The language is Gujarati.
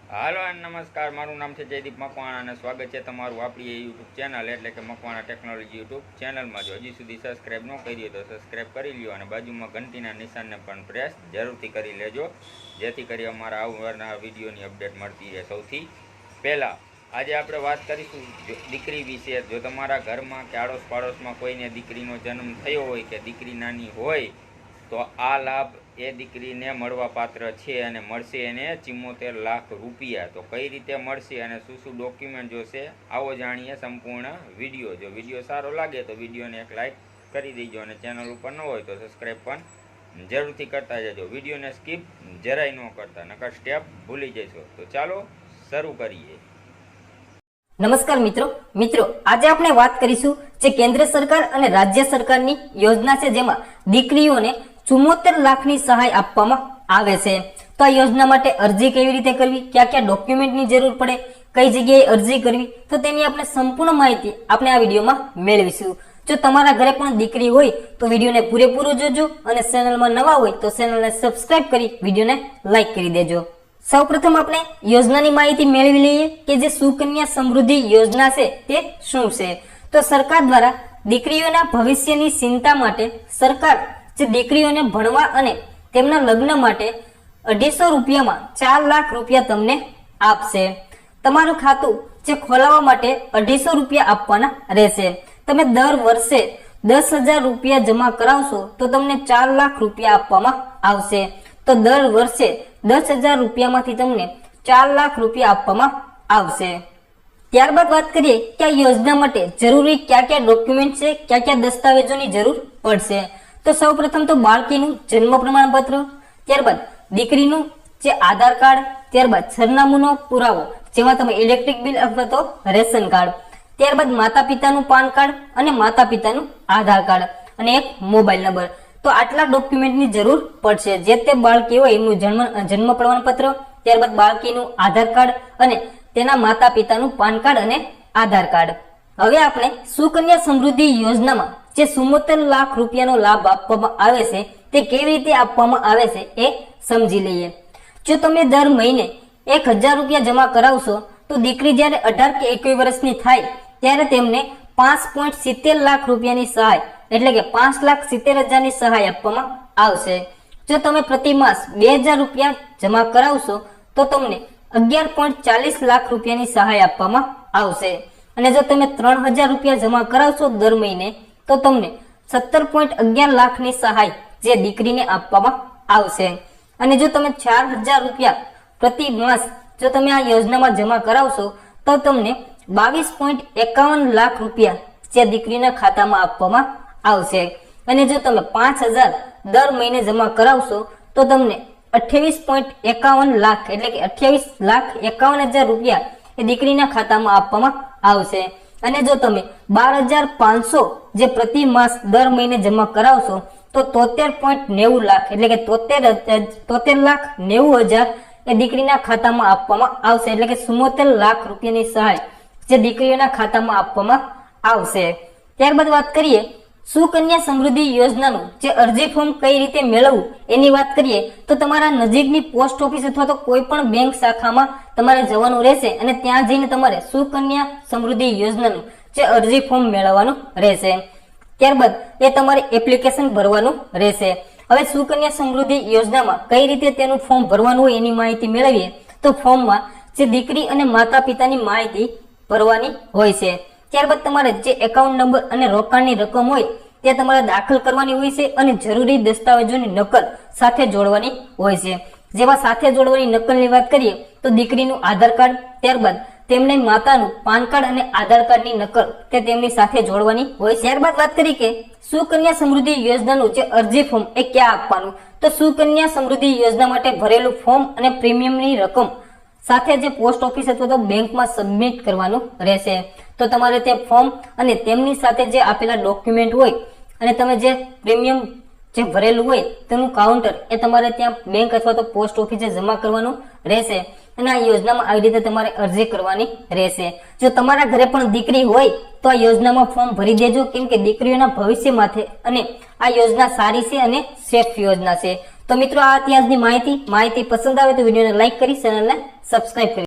હાલો નમસ્કાર, મારું નામ છે જયદીપ મકવાણા અને સ્વાગત છે તમારું આપણી યુટ્યુબ ચેનલ એટલે કે મકવાણા ટેકનોલોજી યુટ્યુબ ચેનલમાં. જો હજી સુધી સબસ્ક્રાઈબ ન કરી હોય તો સબસ્ક્રાઈબ કરી લ્યો અને બાજુમાં ઘંટીના નિશાનને પણ પ્રેસ જરૂરથી કરી લેજો, જેથી કરી અમારા આવનારા વિડીયોની અપડેટ મળતી રહે સૌથી પહેલાં. આજે આપણે વાત કરીશું દીકરી વિશે. જો તમારા ઘરમાં કે આડોશ પાડોશમાં કોઈને દીકરીનો જન્મ થયો હોય કે દીકરી નાની હોય તો આ લાભ એ દીકરીને મળવા પાત્ર છે અને મળશે એને 74 લાખ રૂપિયા. તો કઈ રીતે મળશે અને શું શું ડોક્યુમેન્ટ જોશે આવો જાણીએ સંપૂર્ણ વિડીયો. જો વિડીયો સારો લાગે તો વિડીયોને એક લાઇક કરી દેજો અને ચેનલ ઉપર ન હોય તો સબસ્ક્રાઈબ પણ જરૂરથી કરતા જજો. વિડીયોને સ્કીપ જરાય ન કરતા, નકર સ્ટેપ ભૂલી જશો. તો ચાલો શરૂ કરીએ. નમસ્કાર મિત્રો, આજે આપણે વાત કરીશું જે કેન્દ્ર સરકાર અને રાજ્ય સરકારની યોજના છે, જેમાં દીકરીઓને 74 લાખની સહાય આપવામાં આવે છે. તો આ યોજના માટે અરજી કેવી રીતે કરવી, ક્યાં ક્યાં ડોક્યુમેન્ટની જરૂર પડે, કઈ જગ્યાએ અરજી કરવી, તો તેની આપણે સંપૂર્ણ માહિતી આપણે આ વિડીયોમાં મેળવીશું. જો તમારા ઘરે પણ દીકરી હોય તો વિડીયોને પૂરેપૂરું જોજો અને ચેનલમાં નવા હોય તો ચેનલને સબસ્ક્રાઇબ કરી વિડીયોને લાઇક કરી દેજો. સૌપ્રથમ આપણે યોજનાની માહિતી મેળવી લઈએ કે જે સુકન્યા સમૃદ્ધિ યોજના છે તે શું છે. તો સરકાર દ્વારા દીકરીઓના ભવિષ્યની ચિંતા માટે સરકાર જે દીકરીઓને ભણવા અને તેમના લગ્ન માટે 250 રૂપિયામાં 4 લાખ રૂપિયા તમને આપશે. તમારું ખાતું જે ખોલાવવા માટે 250 રૂપિયા આપવાના રહેશે. તમે દર વર્ષે 10,000 રૂપિયા જમા કરાવશો તો તમને 4 લાખ રૂપિયા આપવામાં આવશે. તો દર વર્ષે 10,000 રૂપિયામાંથી તમને 4 લાખ રૂપિયા આપવામાં આવશે. ત્યારબાદ વાત કરીએ કે આ યોજના માટે જરૂરી કયા કયા ડોક્યુમેન્ટ છે, કયા કયા દસ્તાવેજોની જરૂર પડશે. તો સૌપ્રથમ તો બાળકીનું જન્મ પ્રમાણપત્ર, ત્યારબાદ દીકરીનું જે આધાર કાર્ડ, ત્યારબાદ સરનામુંનો પુરાવો જેમાં તમે ઇલેક્ટ્રિક બિલ અથવા તો રેશન કાર્ડ, ત્યારબાદ માતા પિતાનું પાન કાર્ડ અને માતા પિતાનું આધાર કાર્ડ અને એક મોબાઈલ નંબર. તો આટલા ડોક્યુમેન્ટની જરૂર પડશે. જે તે બાળકી હોય એમનું જન્મ પ્રમાણપત્ર, ત્યારબાદ બાળકીનું આધાર કાર્ડ અને તેના માતા પિતાનું પાન કાર્ડ અને આધાર કાર્ડ. હવે આપણે સુકન્યા સમૃદ્ધિ યોજનામાં જે 74 લાખ રૂપિયાનો લાભ આપવામાં આવે છે તે કેવી રીતે આપવામાં આવે છે એ સમજી લઈએ. જો તમે દર મહિને 1,000 રૂપિયા જમા કરાવશો તો દીકરી જ્યારે 18 કે 21 વર્ષની થાય ત્યારે તેમને 5.70 લાખ રૂપિયાની સહાય એટલે કે 5,70,000ની સહાય આપવામાં આવશે. જો તમે પ્રતિ માસ 2,000 રૂપિયા જમા કરાવશો તો તમને 11.40 લાખ રૂપિયાની સહાય આપવામાં આવશે. અને જો તમે 3,000 રૂપિયા જમા કરાવશો દર મહિને તો તમને 17.11 લાખની સહાય જે દીકરીને આપવામાં આવશે. અને જો તમે 4,000 રૂપિયા પ્રતિ માસ જો તમે આ યોજનામાં જમા કરાવશો તો તમને 22.51 લાખ રૂપિયા જે દીકરીના ખાતામાં આપવામાં આવશે. અને જો તમે 5,000 દર મહિને જમા કરાવશો તો તમને 28.51 લાખ એટલે કે 28,51,000 રૂપિયા એ દીકરીના ખાતામાં આપવામાં આવશે. અને જો તમે 12,500 જે પ્રતિ માસ દર મહિને જમા કરાવશો તો 73.90 લાખ એટલે કે 73,90,000 એ દીકરીના ખાતામાં આપવામાં આવશે. એટલે કે 74 લાખ રૂપિયાની સહાય જે દીકરીઓના ખાતામાં આપવામાં આવશે. ત્યારબાદ વાત કરીએ સુકન્યા સમૃદ્ધિ યોજનાનું જે અરજી ફોર્મ કઈ રીતે મેળવવું એની વાત કરીએ તો તમારા નજીકની પોસ્ટ ઓફિસ અથવા તો કોઈ પણ બેંક શાખામાં તમારે જવાનું રહેશે અને ત્યાં જઈને તમારે સુકન્યા સમૃદ્ધિ યોજનાનું જે અરજી ફોર્મ મેળવવાનું રહેશે. ત્યારબાદ એ તમારે એપ્લિકેશન ભરવાનું રહેશે. હવે સુકન્યા સમૃદ્ધિ યોજનામાં કઈ રીતે તેનું ફોર્મ ભરવાનું હોય એની માહિતી મેળવીએ તો ફોર્મમાં જે દીકરી અને માતા પિતાની માહિતી ભરવાની હોય છે. ત્યારબાદ તમારે જે એકાઉન્ટ નંબર અને રોકાણની રકમ હોય તે તમારે દાખલ કરવાની હોય છે અને જરૂરી દસ્તાવેજોની નકલ સાથે જોડવાની હોય છે. જેમાં સાથે જોડવાની નકલની વાત કરીએ તો દીકરીનું આધાર કાર્ડ, ત્યારબાદ તેમને માતાનું પાન કાર્ડ અને આધાર કાર્ડની નકલ તે તેમની સાથે જોડવાની હોય. ત્યારબાદ વાત કરી કે સુકન્યા સમૃદ્ધિ યોજનાનું જે અરજી ફોર્મ એ ક્યાં આપવાનું. તો સુકન્યા સમૃદ્ધિ યોજના માટે ભરેલું ફોર્મ અને પ્રીમિયમની રકમ સાથે જે પોસ્ટ ઓફિસ અથવા તો બેંકમાં સબમિટ કરવાનું રહેશે. તો તમારે તે ફોર્મ અને તેમની સાથે જે આપેલા ડોક્યુમેન્ટ હોય અને તમે જે પ્રીમિયમ જે ભરેલું હોય તેનું કાઉન્ટર એ તમારે ત્યાં બેંક અથવા તો પોસ્ટ ઓફિસે જમા કરવાનું રહેશે. અને આ યોજનામાં આવી રીતે તમારે અરજી કરવાની રહેશે. જો તમારા ઘરે પણ દીકરી હોય તો આ યોજનામાં ફોર્મ ભરી દેજો, કેમ કે દીકરીઓના ભવિષ્ય માટે અને આ યોજના સારી છે અને સેફ યોજના છે. તો મિત્રો આ અત્યારની માહિતી પસંદ આવે તો વિડીયોને લાઈક કરી ચેનલને સબસ્ક્રાઇબ કરી